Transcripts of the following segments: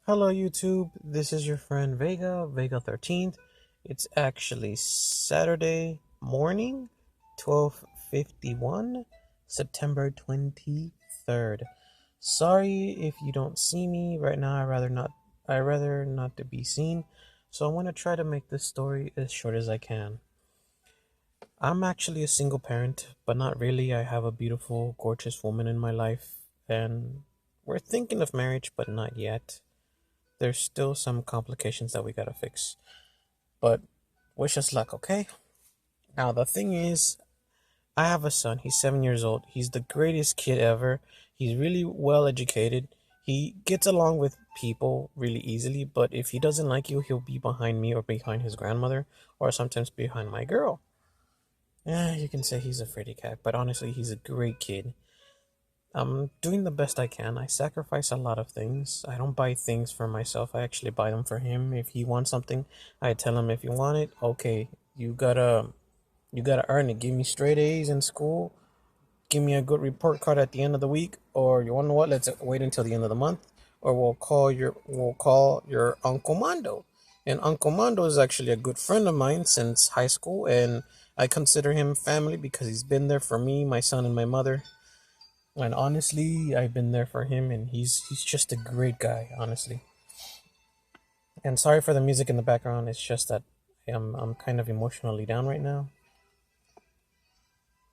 Hello YouTube, this is your friend Vega 13th. It's actually Saturday morning, 12:51, September 23rd. Sorry if you don't see me right now. I rather not to be seen. So I'm going to try to make this story as short as I can. I'm actually a single parent, but not really. I have a beautiful, gorgeous woman in my life and we're thinking of marriage, but not yet. There's still some complications that we gotta fix. But wish us luck, okay? Now, the thing is, I have a son. He's 7 years old. He's the greatest kid ever. He's really well educated. He gets along with people really easily, but if he doesn't like you, he'll be behind me or behind his grandmother or sometimes behind my girl. Yeah, you can say he's a fraidy cat, but honestly, he's a great kid. I'm doing the best I can. I sacrifice a lot of things. I don't buy things for myself. I actually buy them for him. If he wants something, I tell him if you want it, okay, you gotta earn it. Give me straight A's in school. Give me a good report card at the end of the week, or you wanna know what? Let's wait until the end of the month, or we'll call your Uncle Mondo. And Uncle Mondo is actually a good friend of mine since high school, and I consider him family because he's been there for me, my son, and my mother. And honestly, I've been there for him, and he's just a great guy, honestly. And sorry for the music in the background. It's just that I'm kind of emotionally down right now.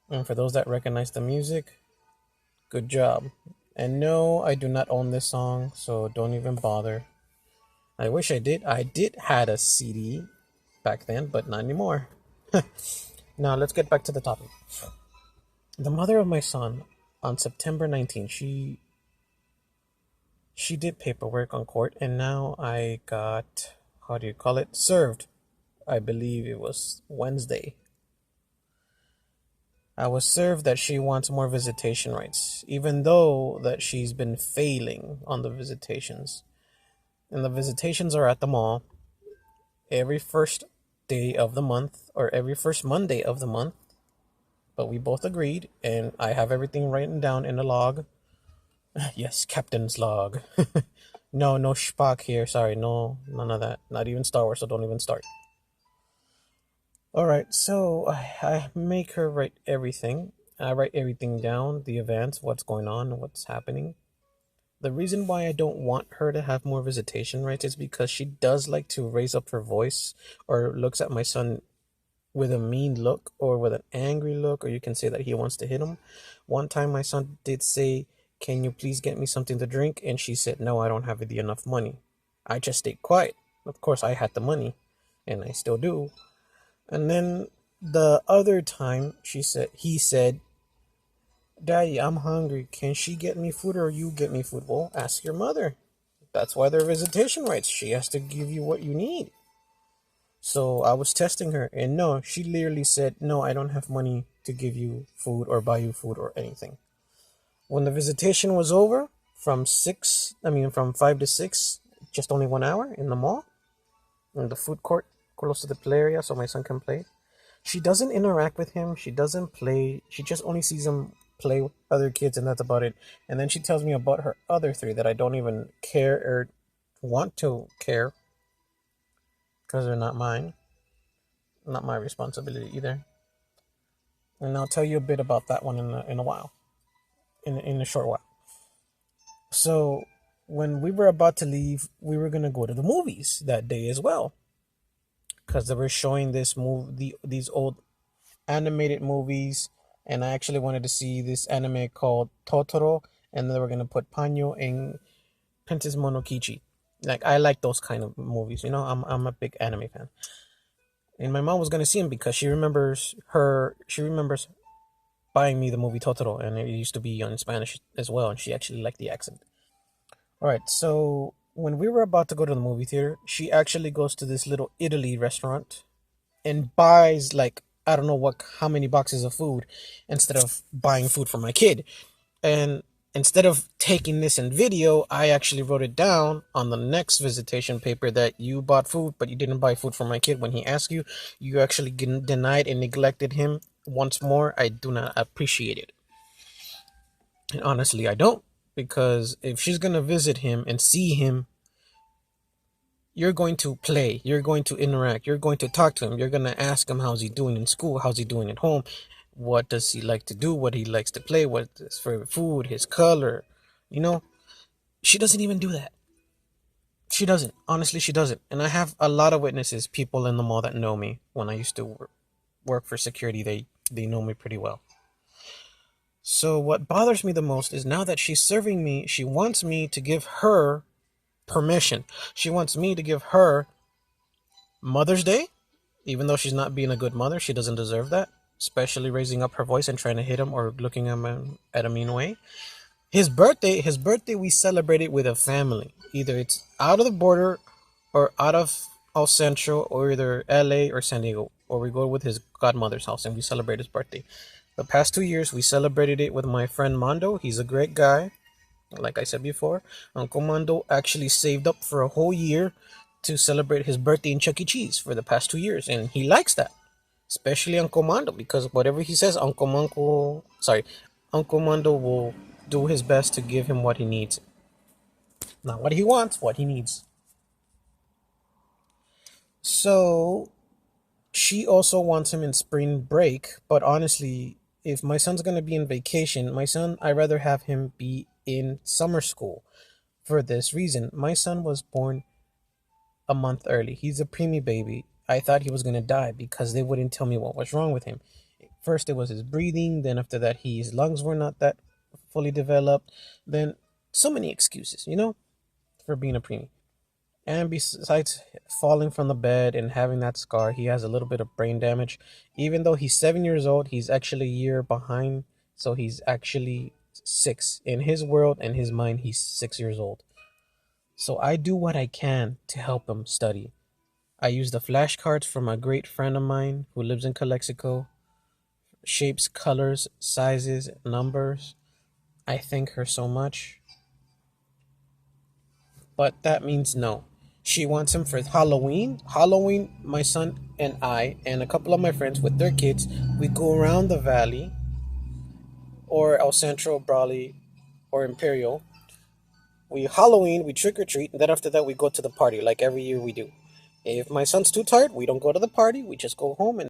And for those that recognize the music, good job. And no, I do not own this song, so don't even bother. I wish I did. I did had a CD back then, but not anymore. Now let's get back to the topic. The mother of my son, on September 19th, she did paperwork on court, and now I got, how do you call it, served. I believe it was Wednesday. I was served that she wants more visitation rights, even though that she's been failing on the visitations. And the visitations are at the mall every first day of the month or every first Monday of the month. But we both agreed, and I have everything written down in a log. Yes, captain's log. No, no Spock here. Sorry, no, none of that. Not even Star Wars, so don't even start. All right, so I make her write everything. I write everything down, the events, what's going on, what's happening. The reason why I don't want her to have more visitation rights is because she does like to raise up her voice or looks at my son with a mean look or with an angry look, or you can say that he wants to hit him. One time my son did say, "Can you please get me something to drink?" And she said, "No, I don't have the enough money." I just stayed quiet. Of course, I had the money, and I still do. And then the other time he said, "Daddy, I'm hungry. Can she get me food or you get me food?" Well, ask your mother. That's why there are visitation rights. She has to give you what you need. So I was testing her, and no, she literally said, "No, I don't have money to give you food or buy you food or anything." When the visitation was over, from 5 to 6, just only 1 hour in the mall, in the food court close to the play area so my son can play. She doesn't interact with him. She doesn't play. She just only sees him play with other kids, and that's about it. And then she tells me about her other three that I don't even care or want to care because they're not mine, not my responsibility either. And I'll tell you a bit about that one in a while, in a short while. So when we were about to leave, we were gonna go to the movies that day as well because they were showing these old animated movies, and I actually wanted to see this anime called Totoro, and they were gonna put Panyo and Princess Monokichi. Like I like those kind of movies, I'm a big anime fan, and my mom was gonna see them because she remembers buying me the movie Totoro, and it used to be in Spanish as well, and she actually liked the accent. All right, so when we were about to go to the movie theater, she actually goes to this little Italy restaurant and buys like I don't know what how many boxes of food instead of buying food for my kid. And instead of taking this in video, I actually wrote it down on the next visitation paper that you bought food, but you didn't buy food for my kid. When he asked you, you actually denied and neglected him. Once more, I do not appreciate it. And honestly, I don't. Because if she's going to visit him and see him, You're going to play, you're going to interact, you're going to talk to him, you're going to ask him how's he doing in school, how's he doing at home, what does he like to do, what he likes to play, what his favorite food, his color. You know, she doesn't even do that. She doesn't. Honestly, she doesn't. And I have a lot of witnesses, people in the mall that know me when I used to work for security. They know me pretty well. So what bothers me the most is now that she's serving me, she wants me to give her permission. She wants me to give her Mother's Day, even though she's not being a good mother. She doesn't deserve that, especially raising up her voice and trying to hit him or looking at him at a mean way. His birthday, we celebrate it with a family. Either it's out of the border or out of El Centro or either LA or San Diego, or we go with his godmother's house and we celebrate his birthday. The past 2 years, we celebrated it with my friend Mondo. He's a great guy. Like I said before, Uncle Mondo actually saved up for a whole year to celebrate his birthday in Chuck E. Cheese for the past 2 years, and he likes that, especially Uncle Mondo, because whatever he says, Uncle Mondo will do his best to give him what he needs. Not what he wants, what he needs. So she also wants him in spring break, but honestly, if my son's gonna be in vacation, I'd rather have him be in summer school. For this reason, my son was born a month early. He's a preemie baby. I thought he was gonna die because they wouldn't tell me what was wrong with him. First, it was his breathing. Then after that, his lungs were not that fully developed. Then so many excuses, for being a preemie. And besides falling from the bed and having that scar, he has a little bit of brain damage. Even though he's 7 years old, he's actually a year behind. So he's actually six. In his world and his mind, he's 6 years old. So I do what I can to help him study. I use the flashcards from a great friend of mine who lives in Calexico. Shapes, colors, sizes, numbers. I thank her so much. But that means no. She wants him for Halloween. Halloween, my son and I, and a couple of my friends with their kids, we go around the valley or El Centro, Brawley, or Imperial. We Halloween, we trick or treat, and then after that, we go to the party like every year we do. If my son's too tired, we don't go to the party, we just go home and